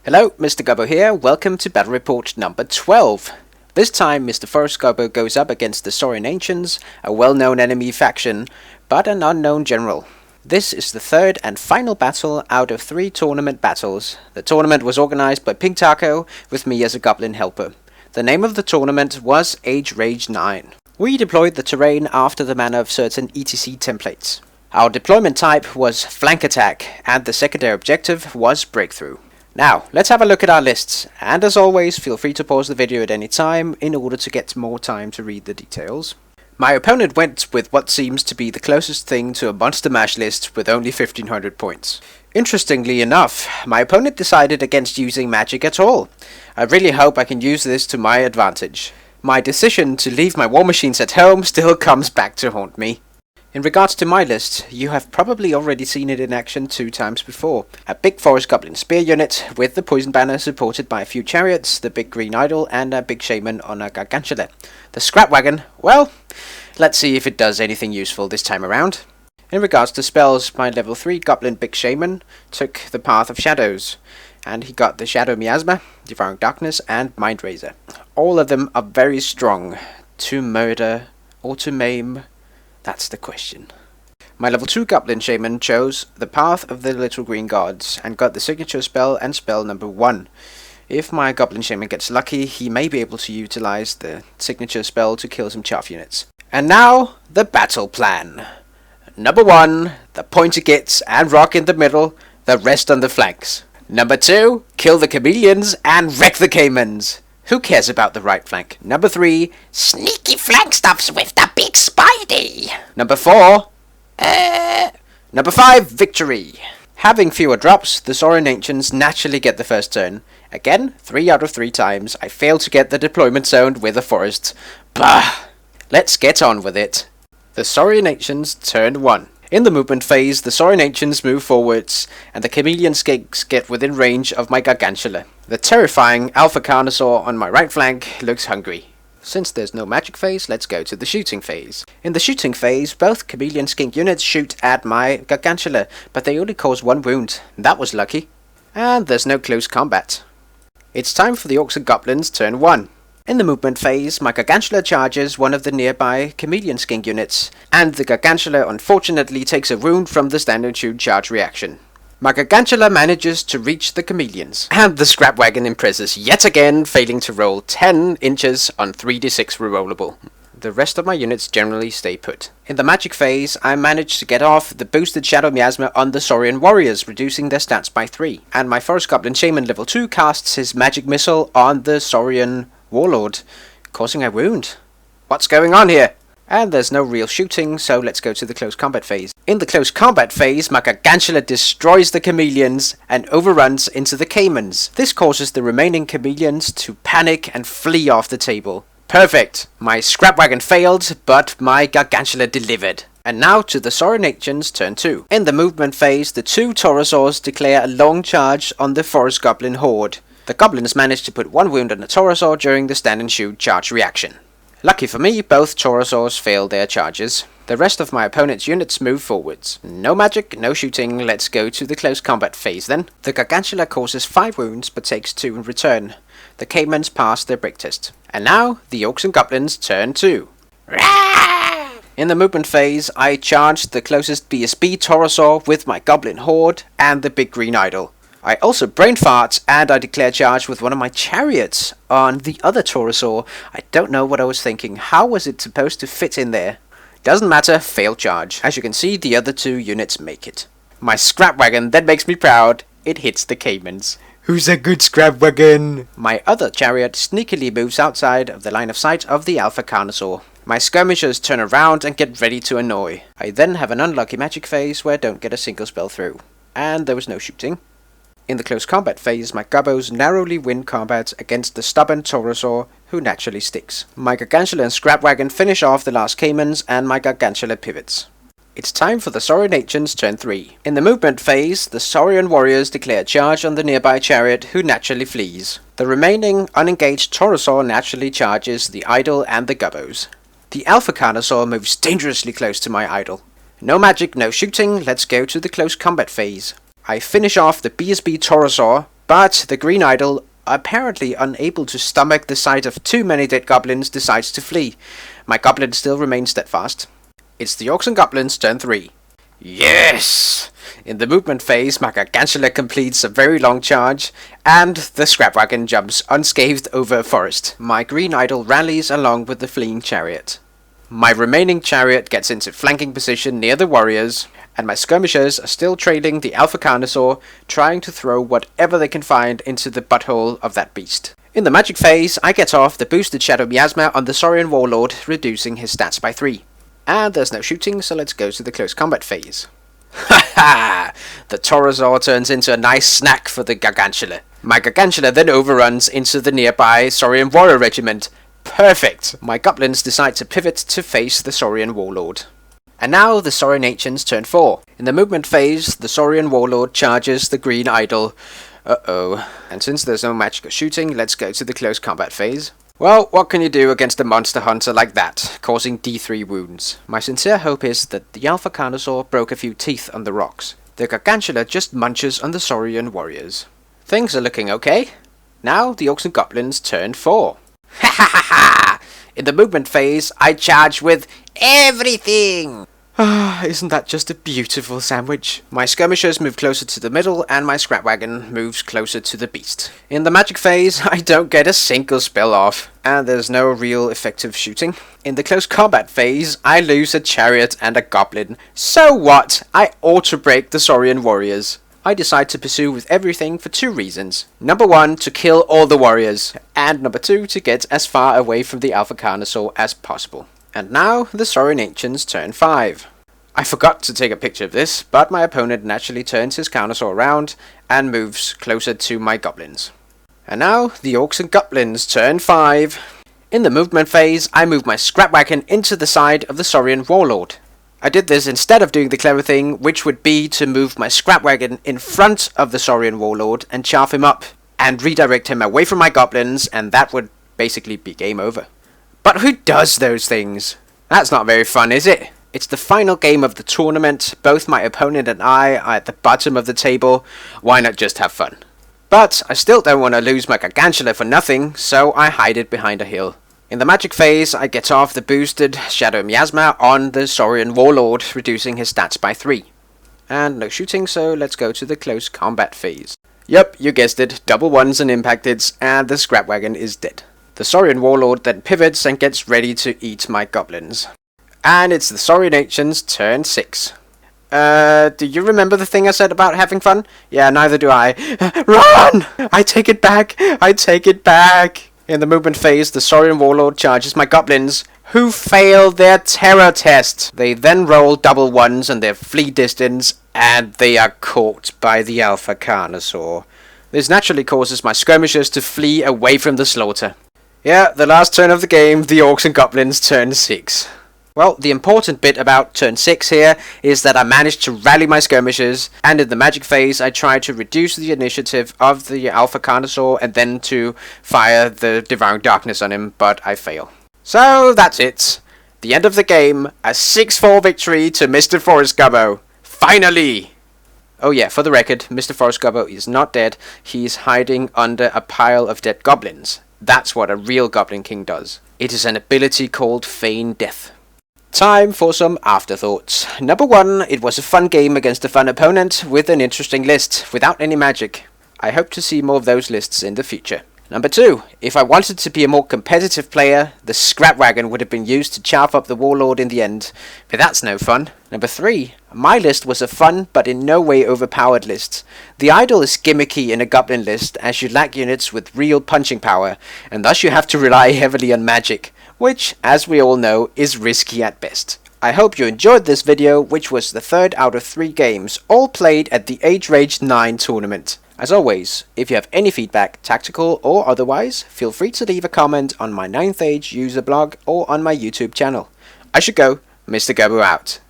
Hello, Mr. Gobbo here. Welcome to Battle Report number 12. This time, Mr.Forest Gobbo goes up against the Saurian Ancients, a well-known enemy faction, but an unknown general. This is the third and final battle out of 3 tournament battles. The tournament was organized by Pink Taco, with me as a goblin helper. The name of the tournament was Age Rage 9. We deployed the terrain after the manner of certain ETC templates. Our deployment type was flank attack, and the secondary objective was breakthrough. Now, let's have a look at our lists, and as always, feel free to pause the video at any time in order to get more time to read the details. My opponent went with what seems to be the closest thing to a Monster Mash list with only 1500 points. Interestingly enough, my opponent decided against using magic at all. I really hope I can use this to my advantage. My decision to leave my war machines at home still comes back to haunt me. In regards to my list, you have probably already seen it in action 2 times before. A big forest goblin spear unit with the poison banner supported by a few chariots, the big green idol and a big shaman on a gargantula. The scrap wagon, well, let's see if it does anything useful this time around. In regards to spells, my level 3 goblin big shaman took the path of shadows, and he got the shadow miasma, devouring darkness and mind razor. All of them are very strong. To murder or to maim? That's the question. My level 2 Goblin Shaman chose the Path of the Little Green Gods and got the signature spell and spell number 1. If my Goblin Shaman gets lucky, he may be able to utilize the signature spell to kill some chaff units. And now, the battle plan. Number 1, the pointer gits and rock in the middle, the rest on the flanks. Number 2, kill the chameleons and wreck the caimans. Who cares about the right flank? Number 3, sneaky flank stuffs with the big spidey. Number 4, Number 5, victory. Having fewer drops, the Saurian Ancients naturally get the first turn. Again, 3 out of 3 times, I failed to get the deployment zone with a forest. Bah! Let's get on with it. The Saurian Ancients turn 1. In the movement phase, the Saurian Ancients move forwards, and the chameleon skinks get within range of my gargantula. The terrifying Alpha Carnosaur on my right flank looks hungry. Since there's no magic phase, let's go to the shooting phase. In the shooting phase, both chameleon skink units shoot at my gargantula, but they only cause 1 wound. That was lucky. And there's no close combat. It's time for the Orcs and Goblins turn 1. In the movement phase, my gargantula charges one of the nearby chameleon skink units, and the gargantula unfortunately takes a wound from the standard shoot charge reaction. My gargantula manages to reach the chameleons, and the scrap wagon impresses yet again, failing to roll 10 inches on 3d6 rerollable. The rest of my units generally stay put. In the magic phase, I managed to get off the boosted shadow miasma on the Saurian warriors, reducing their stats by 3, and my forest goblin shaman level 2 casts his magic missile on the Saurian warlord, causing a wound. What's going on here? And there's no real shooting, so let's go to the close combat phase. In the close combat phase, my gargantula destroys the chameleons and overruns into the caimans. This causes the remaining chameleons to panic and flee off the table. Perfect! My scrap wagon failed, but my gargantula delivered. And now to the Saurian Ancients turn 2. In the movement phase, the 2 Taurosaurs declare a long charge on the forest goblin horde. The goblins managed to put 1 wound on the Taurosaur during the stand and shoot charge reaction. Lucky for me, both Taurosaurs failed their charges. The rest of my opponent's units move forwards. No magic, no shooting, let's go to the close combat phase then. The gargantula causes 5 wounds but takes 2 in return. The caimans pass their break test. And now, the Orcs and Goblins turn 2. In the movement phase, I charged the closest BSB Taurosaur with my goblin horde and the big green idol. I also brain fart, and I declare charge with one of my chariots on the other Taurosaur. I don't know what I was thinking. How was it supposed to fit in there? Doesn't matter, fail charge. As you can see, the other 2 units make it. My scrap wagon then makes me proud. It hits the caimans. Who's a good scrap wagon? My other chariot sneakily moves outside of the line of sight of the Alpha Carnosaur. My skirmishers turn around and get ready to annoy. I then have an unlucky magic phase where I don't get a single spell through. And there was no shooting. In the close combat phase, my Gobbos narrowly win combat against the stubborn Taurosaur, who naturally sticks. My gargantula and scrap wagon finish off the last caimans, and my gargantula pivots. It's time for the Saurian Ancients turn 3. In the movement phase, the Saurian warriors declare charge on the nearby chariot, who naturally flees. The remaining unengaged Taurosaur naturally charges the idol and the Gobbos. The Alpha Carnosaur moves dangerously close to my idol. No magic, no shooting, let's go to the close combat phase. I finish off the BSB Taurosaur But the green idol, apparently unable to stomach the sight of too many dead goblins, decides to flee. My goblin still remains steadfast. It's the Orcs and Goblins turn 3. Yes! In the movement phase, my Gargantula completes a very long charge, and the scrap wagon jumps unscathed over a forest. My green idol rallies along with the fleeing chariot. My remaining chariot gets into flanking position near the warriors, and my skirmishers are still trailing the Alpha Carnosaur, trying to throw whatever they can find into the butthole of that beast. In the magic phase, I get off the boosted Shadow Miasma on the Saurian Warlord, reducing his stats by 3. And there's no shooting, so let's go to the close combat phase. Ha ha! The Taurosaur turns into a nice snack for the Gargantula. My Gargantula then overruns into the nearby Saurian Warrior Regiment. Perfect! My goblins decide to pivot to face the Saurian Warlord. And now the Saurian Ancients turn 4. In the movement phase, the Saurian Warlord charges the green idol. Uh-oh. And since there's no magical shooting, let's go to the close combat phase. Well, what can you do against a monster hunter like that, causing D3 wounds? My sincere hope is that the Alpha Carnosaur broke a few teeth on the rocks. The Gargantula just munches on the Saurian warriors. Things are looking okay. Now the Orcs and Goblins turn 4. Ha ha ha ha! In the movement phase, I charge with everything! Ah, isn't that just a beautiful sandwich? My skirmishers move closer to the middle, and my scrap wagon moves closer to the beast. In the magic phase, I don't get a single spell off, and there's no real effective shooting. In the close combat phase, I lose a chariot and a goblin. So what? I auto-break the Saurian warriors. I decide to pursue with everything for 2 reasons. Number 1, to kill all the warriors, and number 2, to get as far away from the Alpha Carnosaur as possible. And now, the Saurian Ancients turn 5. I forgot to take a picture of this, but my opponent naturally turns his Carnosaur around and moves closer to my goblins. And now, the Orcs and Goblins turn 5. In the movement phase, I move my scrap wagon into the side of the Saurian Warlord. I did this instead of doing the clever thing, which would be to move my scrap wagon in front of the Saurian Warlord and chaff him up, and redirect him away from my goblins, and that would basically be game over. But who does those things? That's not very fun, is it? It's the final game of the tournament. Both my opponent and I are at the bottom of the table. Why not just have fun? But I still don't want to lose my Gargantula for nothing, so I hide it behind a hill. In the magic phase, I get off the boosted Shadow Miasma on the Saurian Warlord, reducing his stats by 3. And no shooting, so let's go to the close combat phase. Yep, you guessed it, double 1s and impact hits, and the scrap wagon is dead. The Saurian Warlord then pivots and gets ready to eat my goblins. And it's the Saurian Ancients turn 6. Do you remember the thing I said about having fun? Yeah, neither do I. Run! I take it back! I take it back! In the movement phase, the Saurian Warlord charges my goblins, who fail their terror test. They then roll double 1s and their flee distance, and they are caught by the Alpha Carnosaur. This naturally causes my skirmishers to flee away from the slaughter. Yeah, the last turn of the game, the Orcs and Goblins turn 6. Well, the important bit about turn 6 here is that I managed to rally my skirmishers, and in the magic phase I tried to reduce the initiative of the Alpha Carnosaur and then to fire the Devouring Darkness on him, but I fail. So that's it. The end of the game, a 6-4 victory to Mr.Forest Gobbo. Finally! Oh yeah, for the record, Mr.Forest Gobbo is not dead, he's hiding under a pile of dead goblins. That's what a real Goblin King does. It is an ability called Feign Death. Time for some afterthoughts. Number 1, it was a fun game against a fun opponent with an interesting list, without any magic. I hope to see more of those lists in the future. Number 2, if I wanted to be a more competitive player, the scrap wagon would have been used to chaff up the Warlord in the end, but that's no fun. Number 3, my list was a fun but in no way overpowered list. The idol is gimmicky in a goblin list as you lack units with real punching power, and thus you have to rely heavily on magic, which, as we all know, is risky at best. I hope you enjoyed this video, which was the 3rd out of 3 games, all played at the Age Rage 9 tournament. As always, if you have any feedback, tactical or otherwise, feel free to leave a comment on my 9th Age user blog or on my YouTube channel. I should go. Mr. Gobbo out.